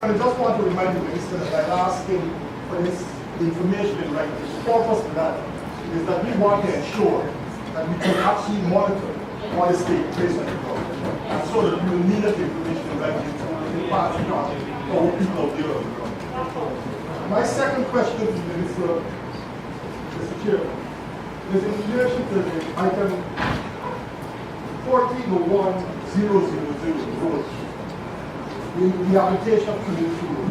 I just want to remind the Minister that I asked him for this information in writing. The purpose of that is that we want to ensure that we can actually monitor what is taking place on the ground. And so that we will need that information in writing to pass it on to our people here on the ground. My second question to the Minister, Mr. Chairman, is in relation to the item 1401-000 road. The rehabilitation of community road.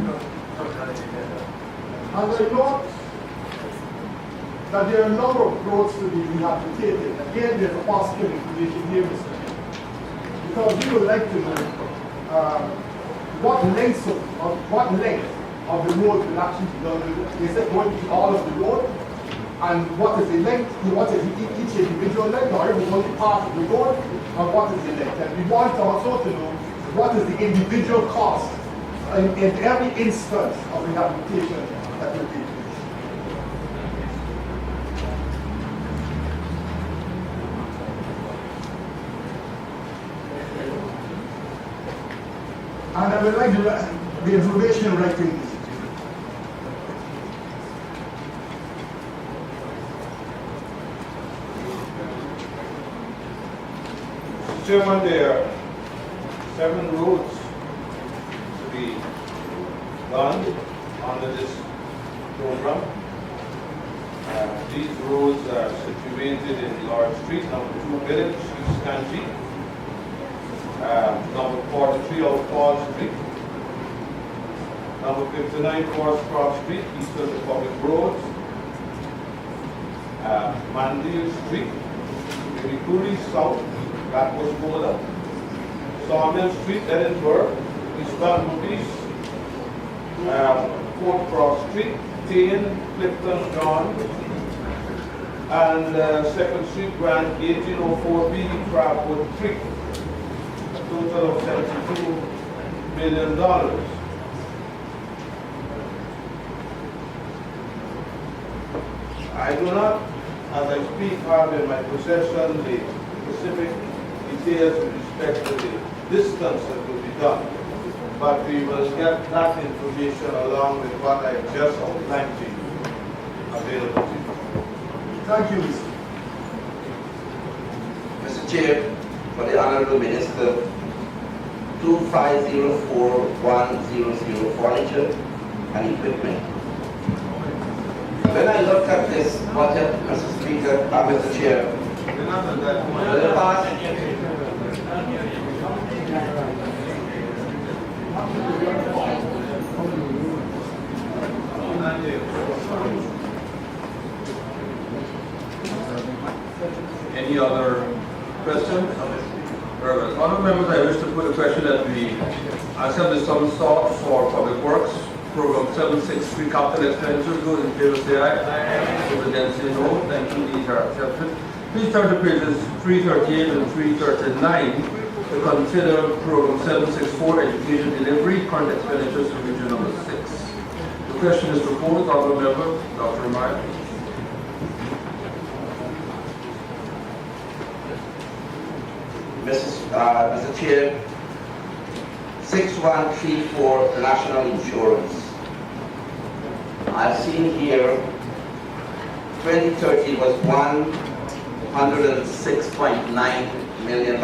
And I note that there are a number of roads to be rehabilitated. Again, there's a possible information here, Mr. Chairman. Because we would like to know what length of the road will actually be done. Is it going to be all of the road? And what is the length? What is each individual length, or is it only part of the road? And what is the length? And we want also to know what is the individual cost in every instance of rehabilitation that will take place. And I would like the information in writing. Chairman, there are 7 roads to be done under this program. These roads are situated in Lord Street, number 2 Village, East County, number 43 Old Paul Street, number 59 Forest Cross Street, Eastern Republic Road, Mandil Street, Mirikuri South, that was Bola, Sawmill Street, Edinburgh, Eastbound Movies, Fort Cross Street, Tane, Clifton, John, and 2nd Street, Grand 1804B, Crabwood Creek, a total of $72 million. I do not, as I speak, have in my possession the specific details with respect to the distance that will be done, but we will get that information along with what I just outlined to you available to you. Thank you, Mr. Mr. Chair, for the Honorable Minister, 2504100 furniture and equipment. When I look at this budget, Mr. Speaker, Mr. Chair, for the past Any other questions? Very well. Honourable members, I wish to put a question that we accept the sum sought for Public Works, Program 763 capital expenditures. Those in favor say aye. Those against say no. Thank you. These are accepted. Please turn to pages 338 and 339 to consider Program 764 Education Delivery, current expenditures for region number 6. The question is proposed. Honourable member, Dr. Amaya. Mr. Chair, 6134 National Insurance. I've seen here 2013 was $106.9 million,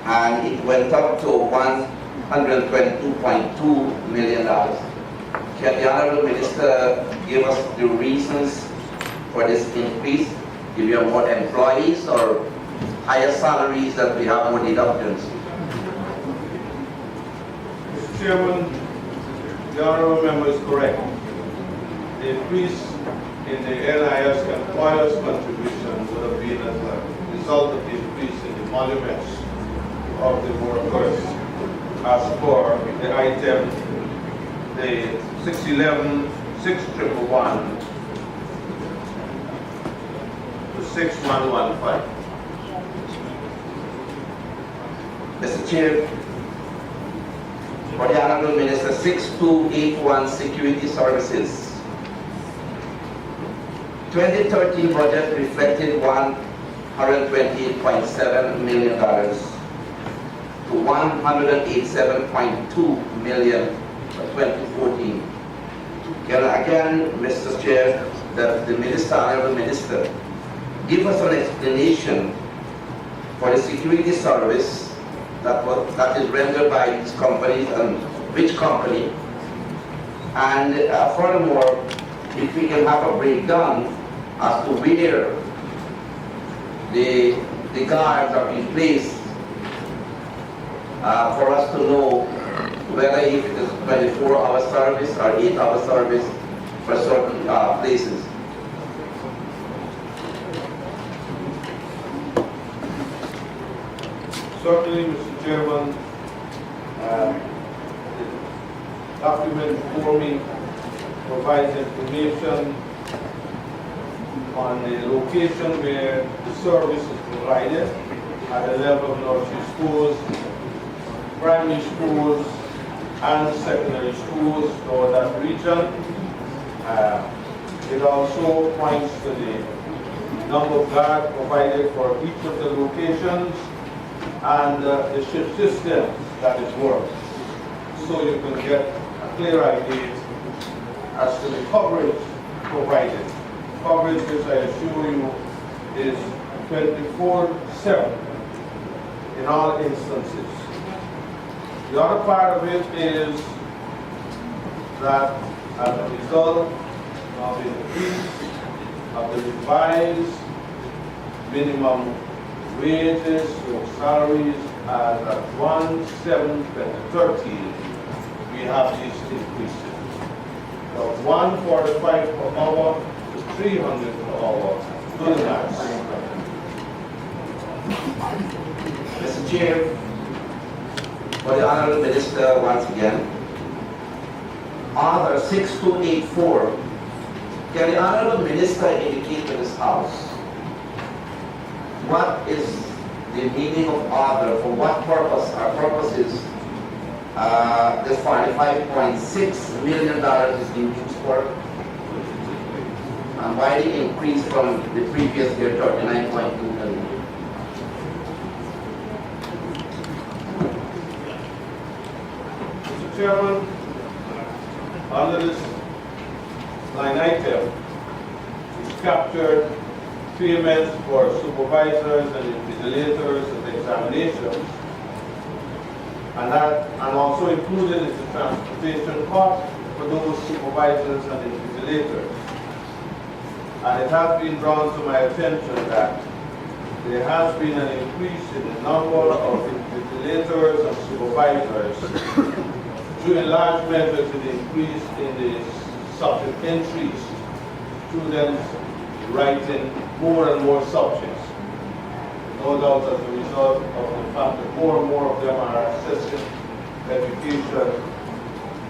and it went up to $122.2 million. Can the Honorable Minister give us the reasons for this increase? Do we have more employees or higher salaries that we have more deductions? Mr. Chairman, the Honourable member is correct. The increase in the NIS employers' contribution would have been as a result of the increase in the emoluments of the workers as for the item, the 611-6111 to 6115. Mr. Chair, for the Honorable Minister, 6281 Security Services. 2013 budget reflected $128.7 million. to 187.2 million for 2014. Again, Mr. Chair, that the honorable minister, give us an explanation for the security service that is rendered by these companies and which company. And furthermore, if we can have a breakdown as to where the guards are being placed, for us to know whether if it is 24-hour service or 8-hour service for certain places. Certainly, Mr. Chairman, the document before me provides information on the location where the service is provided at the level of nursery schools, primary schools, and secondary schools for that region. It also points to the number of guards provided for each of the locations and the shift system that is worked, so you can get a clear idea as to the coverage provided. Coverage, which I assure you, is 24/7 in all instances. The other part of it is that as a result of the increase of the revised minimum wages or salaries as at 1/7/2013, we have these increases of 145 per hour to 300 per hour to the max. Mr. Chair, for the honorable minister once again, Order 6284, can the honorable minister indicate to this House what is the meaning of order, for what purpose or purposes this $45.6 million is being used for, and why the increase from the previous year, 39.2 million? Mr. Chairman, under this line item is captured payments for supervisors and invigilators and examinations, and also included is the transportation cost for those supervisors and invigilators. And it has been drawn to my attention that there has been an increase in the number of invigilators and supervisors due in large measure to the increase in the subject entries, students writing more and more subjects. No doubt as a result of the fact that more and more of them are accessing education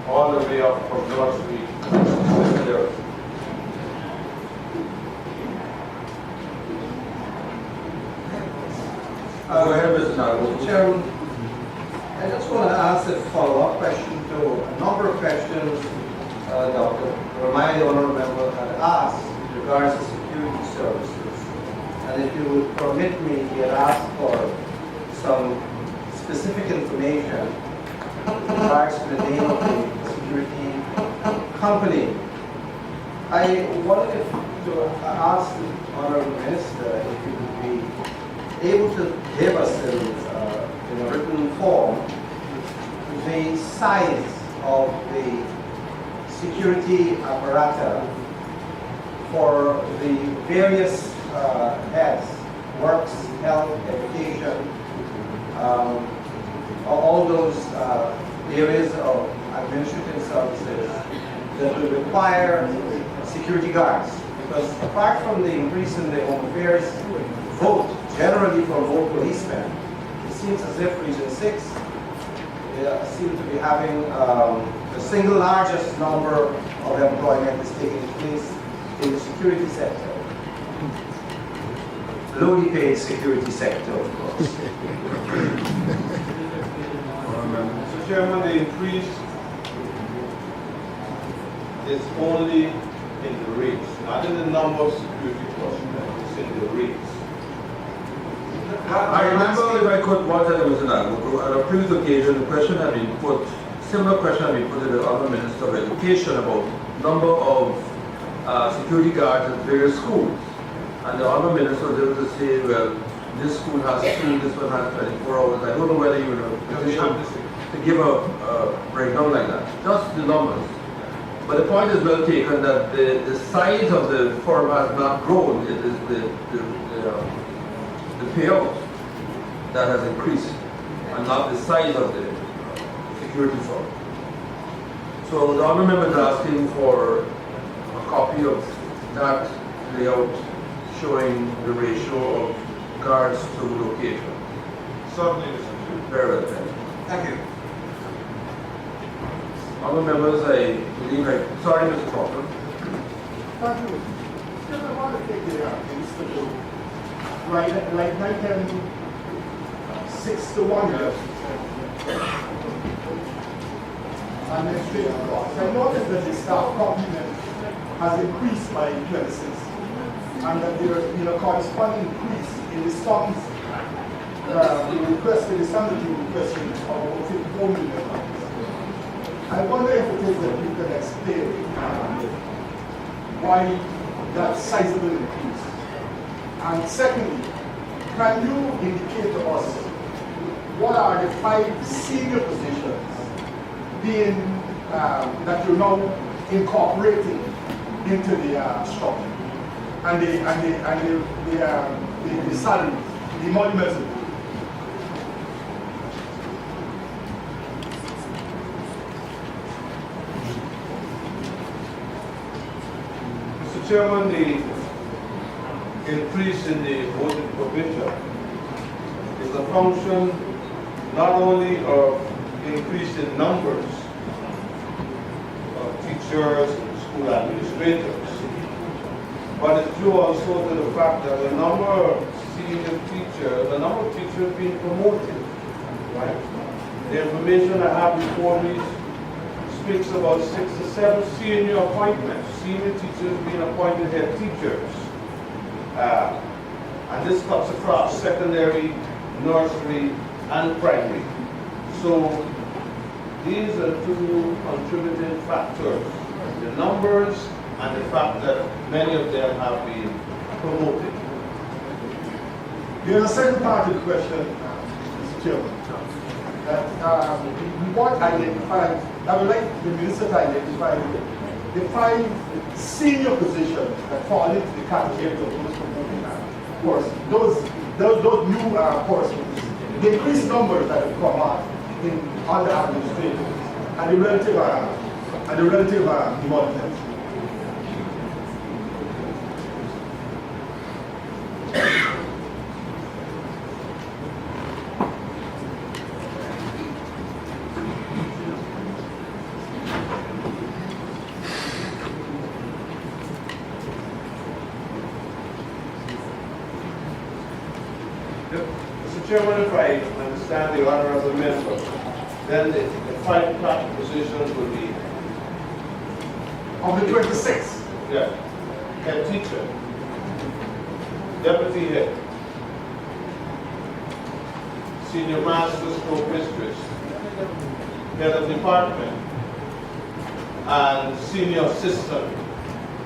all the way up from nursery to secondary. Go ahead, Mr. Nagel. Chairman, I just want to ask a follow-up question to a number of questions Dr. Remind the honorable member had asked with regards to security services. And if you would permit me, he had asked for some specific information with regards to the name of the security company. I wanted to ask the honorable minister if he would be able to give us in a written form the size of the security apparatus for the various heads, works, health, education, all those areas of administrative services that will require security guards. Because apart from the increase in the home affairs vote, generally for more policemen, it seems as if Region 6 seems to be having the single largest number of employment is taking place in the security sector. Lowly paid security sector, of course. Mr. Chairman, the increase is only in the rates, not in the number of security personnel, it's in the rates. I remember, if I could, one time it was on a previous occasion, the question had been put, similar question had been put to the other Minister of Education about number of security guards at various schools. And the other minister was able to say, well, this school has 2, this one has 24 hours. I don't know whether you were in a position to give a breakdown like that, just the numbers. But the point is well taken that the size of the firm has not grown. It is the payout that has increased and not the size of the security firm. So the honourable member is asking for a copy of that layout showing the ratio of guards to location. Certainly, Mr. Chairman. Very well, thank you. Thank you. Other members, I believe sorry, Mr. Crawford. Thank you. Just I want to take the instance like 1961 administrative costs. I noticed that the staff complement has increased by 26, and that there has been a corresponding increase in the sums requested, the sum that you requested of about $54 million. I wonder if it is that you can explain why that sizable increase. And secondly, can you indicate to us what are the 5 senior positions being that you're now incorporating into the structure and the salary, the emoluments? Mr. Chairman, the increase in the voting provision is a function not only of increase in numbers of teachers and school administrators, but it's due also to the fact that the number of teachers being promoted, right? The information I have before me speaks about 6 to 7 senior appointments, senior teachers being appointed head teachers. And this cuts across secondary, nursery, and primary. So these are 2 contributing factors, the numbers and the fact that many of them have been promoted. There's a second part of the question, Mr. Chairman, that we want to identify, I would like the minister to identify the 5 senior positions that fall into the category of those promoting course. Those new courses, the increased numbers that have come out in other administrators and the relative emoluments. Mr. Chairman, if I understand the honorable member, then the 5 top positions would be Of the 26, head teacher, deputy head, senior master stroke mistress, head of department, and senior assistant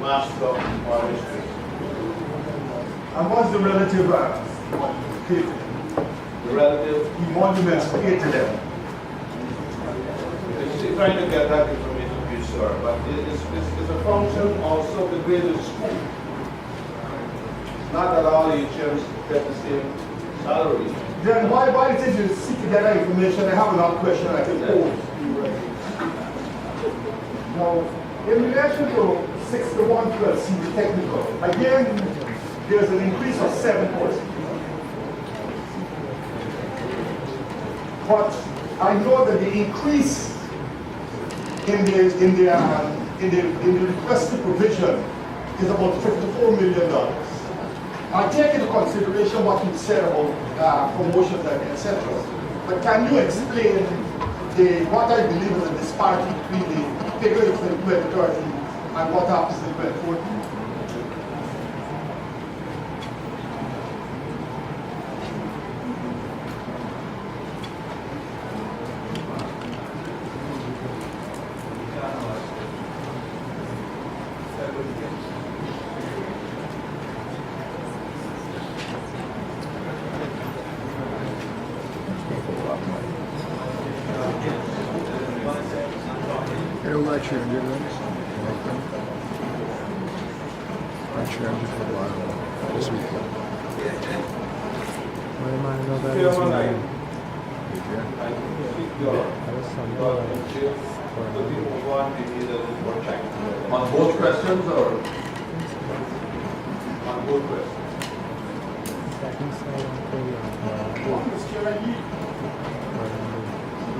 master or mistress. and what's the relative paid? The relative, Emoluments paid to them. I'm trying to get that information for you, sir, but it's a function also of the grade of the school. Not that all HMs get the same salary. Then why did you seek to get that information? I have another question I can pose. Now, in relation to 61 plus senior technical, again, there's an increase of 7%. But I know that the increase in the requested provision is about $54 million. I take into consideration what you said about promotions and etc. But can you explain what I believe is a disparity between the figure in 2030 and what happens in 2040? Eu lá change it, I change it for a while this week. Why am I know that is Chairman, my I seek your indulgence to the move on, we need a little more time. On both questions or? On both questions. Mr. Chairman,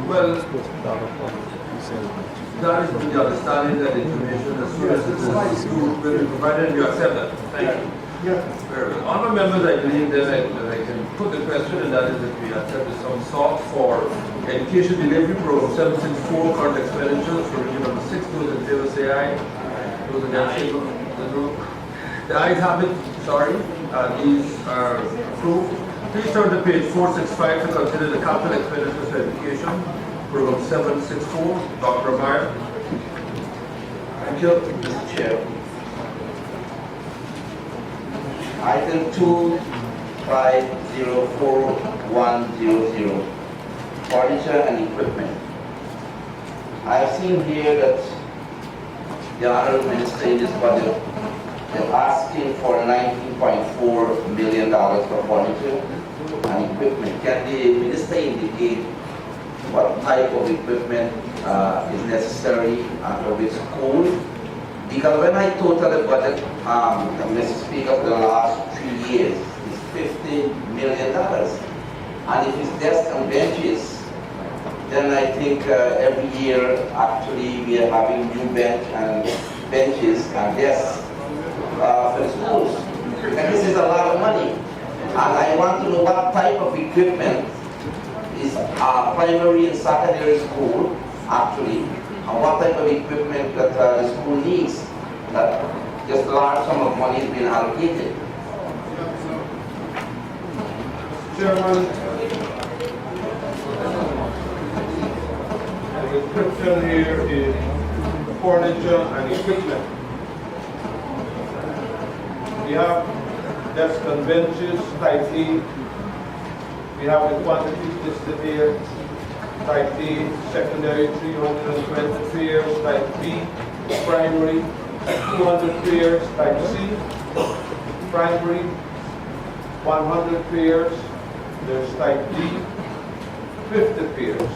Well, that is the understanding that information as soon as it is approved will be provided, you accept that. Thank you. yes, Very well. Honourable members, I believe that I can put the question, and that is if we accept some sort for education delivery program 764 current expenditures for region number 6. Those in favor say aye. Those against say no. The ayes have it, sorry, these are approved. Please turn to page 465 to consider the capital expenditures for education, program 764. Dr. Meyer. Thank you, Mr. Chair. Item 2504-100, furniture and equipment. I have seen here that the Honorable Minister in this budget, they're asking for $19.4 million for furniture and equipment. Can the Minister indicate what type of equipment is necessary for which school? Because when I total the budget, Mr. Speaker, for the last 3 years, it's $50 million. And if it's desks and benches, then I think every year, actually, we are having new benches and desks for the schools. And this is a lot of money. And I want to know what type of equipment is primary and secondary school, actually, and what type of equipment that the school needs, that just a large sum of money is being allocated. Chairman, the description here is furniture and equipment. We have desks and benches, type A. We have the quantities listed here. Type A, secondary 320 pairs, type B, primary 200 pairs, type C, primary 100 pairs, there's type D, 50 pairs.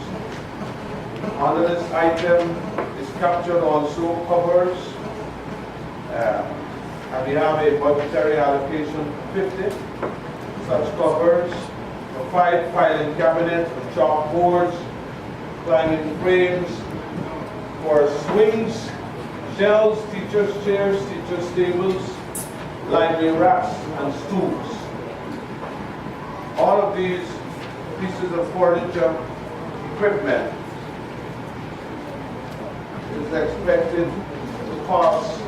Under this item is captured also covers, and we have a budgetary allocation of 50 such covers, a 5 filing cabinet, chalkboards, climbing frames, for swings, shelves, teachers' chairs, teachers' tables, library racks, and stools. All of these pieces of furniture, equipment, is expected to cost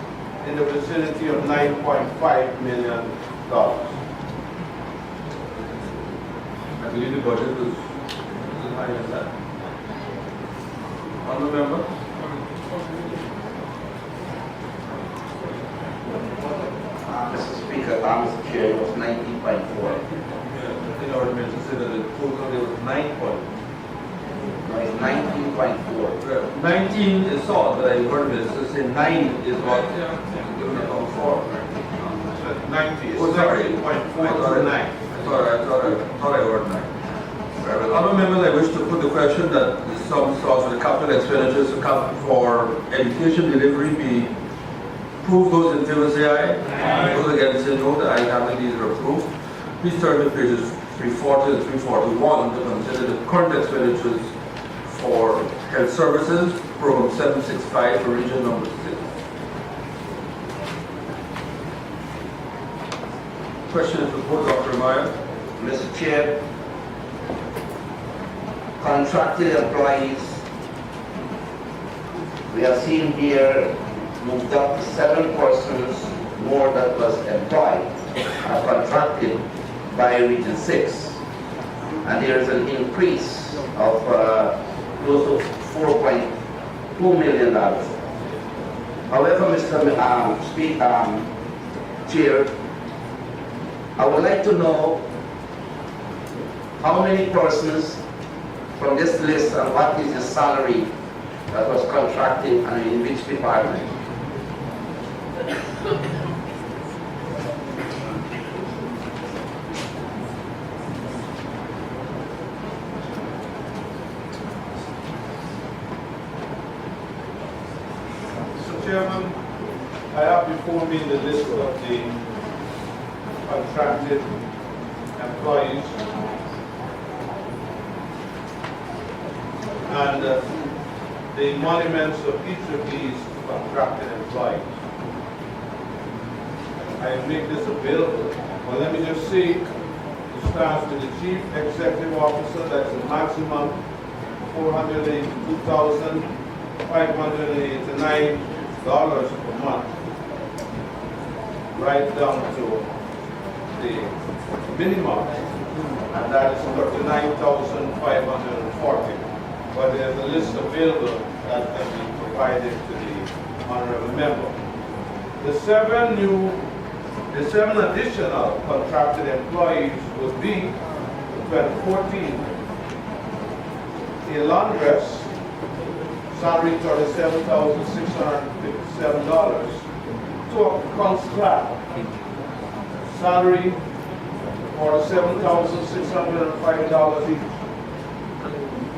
in the vicinity of $9.5 million. I believe the budget was higher than that. Honourable member? Mr. Speaker, Mr. Chair, it was 19.4. In order to say that the total there was 9 point. No, it's 19.4. 19 is solid, but I heard Minister say 9 is what given account for. 90 is Oh, sorry. 19.429. I thought I heard 9. Very well. Honourable members, I wish to put the question that the sum source for the capital expenditures for education delivery be approved. Those in favor say aye. Aye. Those against say no. The ayes have it, these are approved. Please turn to pages 340 and 341 to consider the current expenditures for health services, program 765 for region number 6. Question is proposed, Dr. Meyer. Mr. Chair, contracted employees, we have seen here moved up to 7 persons more that was employed, contracted by Region 6. And there is an increase of close to $4.2 million. However, Mr. Chair, I would like to know how many persons from this list and what is the salary that was contracted and in which department? Mr. Chairman, I have before me the list of the contracted employees. And the emoluments of each of these contracted employees. I make this available. Well, let me just say, it starts with the Chief Executive Officer, that's a maximum $482,589 per month, right down to the minimum, and that is $39,540. But there's a list available that can be provided to the honorable member. The seven additional contracted employees would be, in 2014, a laundress, salary $37,657, to a conscript, salary $47,605 each.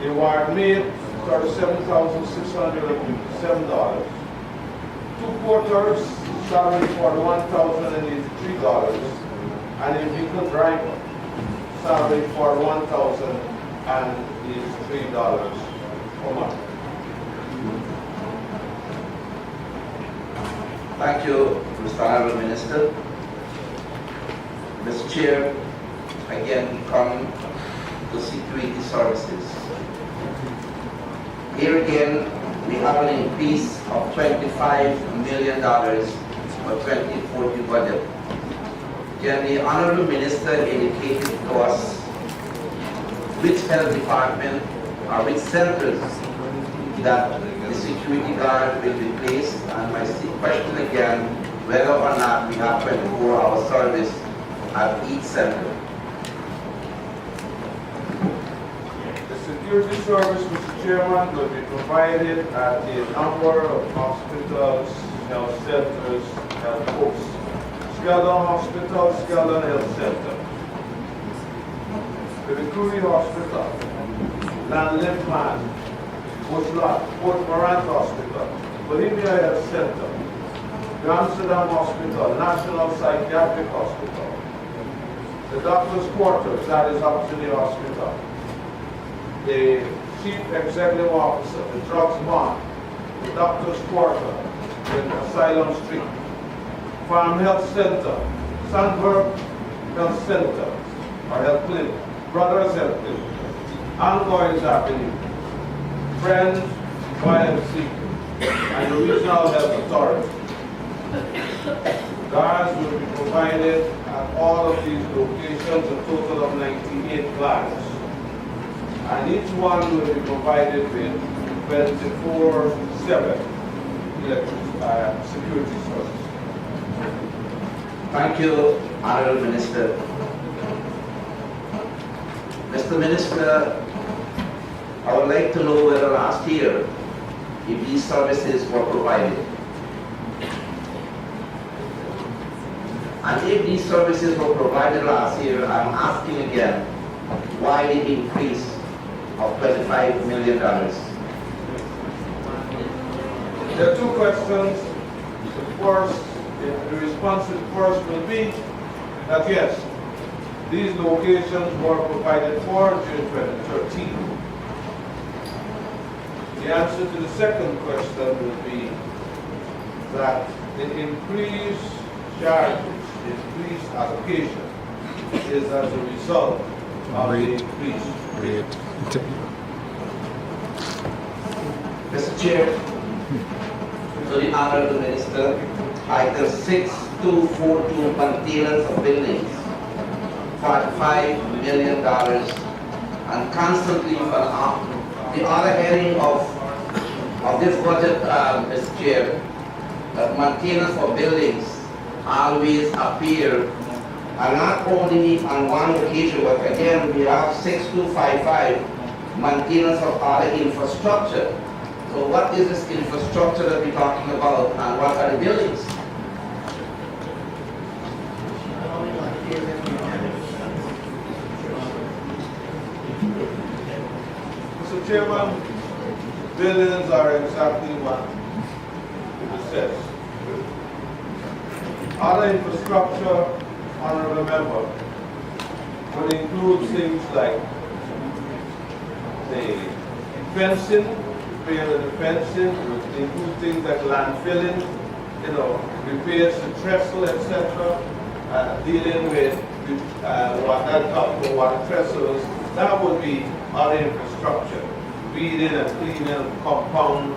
A ward maid, $37,657. Two porters, salary $41,083, and a vehicle driver, salary $1,083 per month. Thank you, Mr. Honorable Minister. Mr. Chair, again we come to security services. Here again, we have an increase of $25 million for 2040 budget. Can the Honorable Minister indicate to us which health department or which centers that the security guard will be placed? And my question again, whether or not we have 24-hour service at each center. Security service, Mr. Chairman, will be provided at a number of hospitals, health centers, health posts. Skeldon Hospital, Skeldon Health Center. The Victoria Hospital, Landlimpman, Bushlock, Port Morant Hospital, Bolivia Health Center, the Amsterdam Hospital, National Psychiatric Hospital, the Doctor's Quarters, that is Oxley Hospital, the Chief Executive Officer, the Drugs Bond, the Doctor's Quarter, in Asylum Street, Farm Health Center, Sandberg Health Center, or Health Clinic, Brothers Health Clinic, Angoy's Avenue, Friends YMC, and the Regional Health Authority. Guards will be provided at all of these locations, a total of 98 guards. And each one will be provided with 24/7 security service. Thank you, Honorable Minister. Mr. Minister, I would like to know whether last year, if these services were provided. And if these services were provided last year, I'm asking again, why the increase of $25 million? There are two questions. The first, the response to the first will be that yes, these locations were provided for during 2013. The answer to the second question will be that the increased charges, increased allocation is as a result of the increased rate. Mr. Chair, to the Honorable Minister, Item 6242, maintenance of buildings, $45 million, and constantly for the other heading of this budget, Mr. Chair, that maintenance for buildings always appear, and not only on one occasion, but again, we have 6255, maintenance of other infrastructure. So So what is this infrastructure that we're talking about, and what are the buildings? Mr. Chairman, buildings are exactly what it says. Other infrastructure, honorable member, would include things like the fencing, repair of the fencing, would include things like land filling, repairs to trestle, etc., dealing with water trestles. That would be other infrastructure. Weeding and cleaning, compound,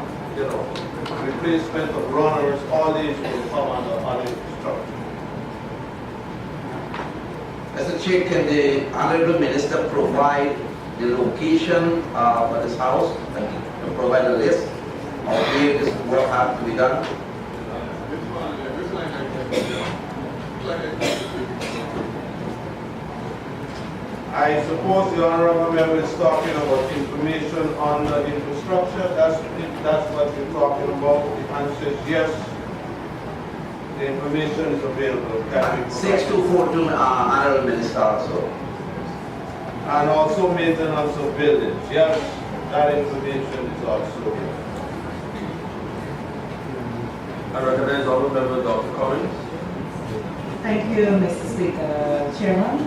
replacement of runners, all these will come under other infrastructure. Mr. Chair, can the Honorable Minister provide the location for this house and provide a list of where this work has to be done? I suppose the honorable member is talking about information on the infrastructure. That's what we're talking about. The answer is yes. The information is available. Can be 6242, Honorable Minister also. and also maintenance of buildings. Yes, that information is also. I recognize Honorable Member Dr. Collins. Thank you, Mr. Speaker. Chairman,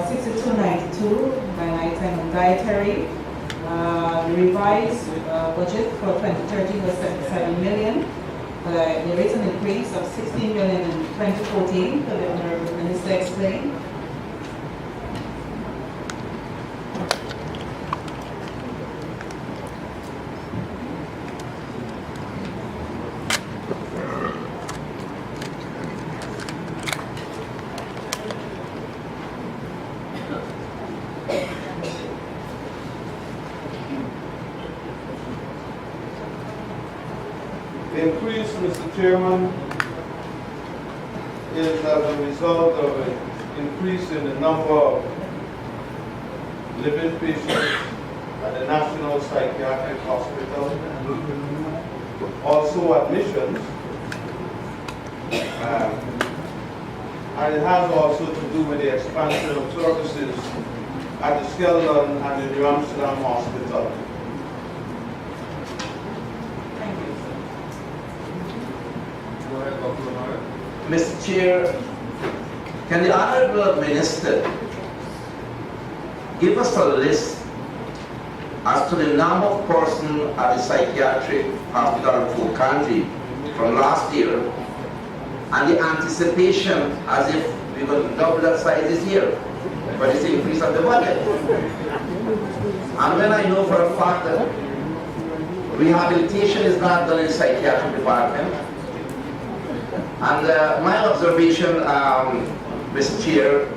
6292, line item dietary. The revised budget for 2030 was 77 million. There is an increase of 16 million in 2014. Could the Honorable Minister explain? The increase, Mr. Chairman, is as a result of an increase in the number of living patients at the National Psychiatric Hospital, also admissions, and it has also to do with the expansion of services at the Skeldon and the New Amsterdam Hospital. Mr. Chair, can the Honorable Minister give us a list as to the number of persons at the psychiatric hospital in Fort Country from last year and the anticipation as if we're going to double that size this year for this increase of the budget? And when I know for a fact that rehabilitation is not done in the psychiatric department, and my observation, Mr. Chair,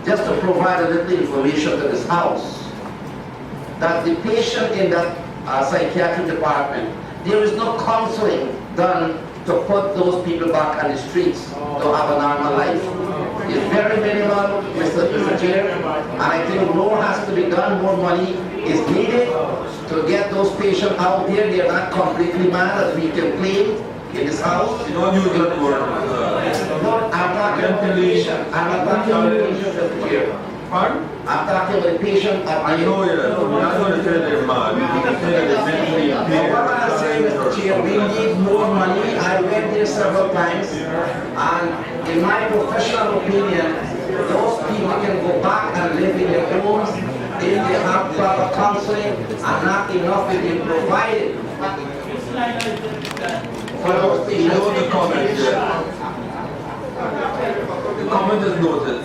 just to provide a little information to this House, that the patient in that psychiatric department, there is no counseling done to put those people back on the streets to have a normal life. It's very minimal, Mr. Chair, and I think more has to be done, more money is needed to get those patients out there. They are not completely mad as we can claim in this House. You don't use that word. No, I'm talking about the patient. I'm not talking about the patient, Mr. Chair. Pardon? I'm talking about the patient at I know you're not going to say they're mad. You're going to say that they're mentally impaired. What I'm saying, Mr. Chair, we need more money. I went there several times, and in my professional opinion, those people can go back and live in their homes if they have proper counseling and not enough is being provided for those You know the patients. comment here. The comment is noted.